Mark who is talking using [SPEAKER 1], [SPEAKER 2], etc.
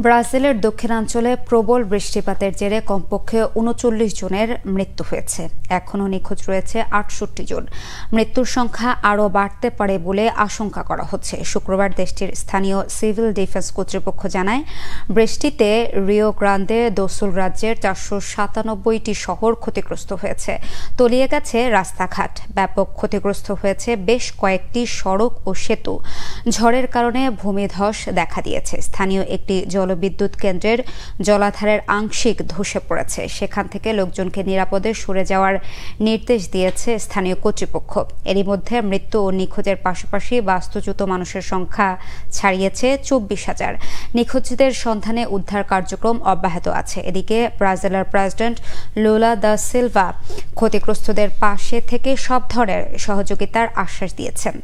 [SPEAKER 1] ব্রাজিলের দক্ষিণাঞ্চলে প্রবল বৃষ্টিপাতের জেরে কমপক্ষে ৩৯ জনের মৃত্যু হয়েছে। এখনও নিখোঁজ রয়েছে ৬৮ জন। মৃত্যুর সংখ্যা আরও বাড়তে পারে বলে আশঙ্কা করা হচ্ছে। শুক্রবার দেশটির স্থানীয় সিভিল ডিফেন্স কর্তৃপক্ষ জানায়, বৃষ্টিতে রিও গ্রান্দে দো সুল রাজ্যের ৪৯৭টি শহর ক্ষতিগ্রস্ত হয়েছে। তলিয়ে গেছে রাস্তাঘাট। ব্যাপক ক্ষতিগ্রস্ত হয়েছে বেশ কয়েকটি সড়ক ও সেতু। ঝড়ের কারণে ভূমিধস দেখা দিয়েছে। স্থানীয় একটি জলবিদ্যুৎ কেন্দ্রের জলাধারের আংশিক ধসে পড়েছে। সেখান থেকে লোকজনকে নিরাপদে সরে যাওয়ার নির্দেশ দিয়েছে স্থানীয় কর্তৃপক্ষ। এরই মধ্যে মৃত্যু ও নিখোঁজের পাশাপাশি বাস্তুচ্যুত মানুষের সংখ্যা ছাড়িয়েছে ২৪,০০০। নিখোঁজদের সন্ধানে উদ্ধার কার্যক্রম অব্যাহত আছে। এদিকে ব্রাজিলের প্রেসিডেন্ট লুলা দা সিলভা ক্ষতিগ্রস্তদের পাশে থেকে সব ধরনের সহযোগিতার আশ্বাস দিয়েছেন।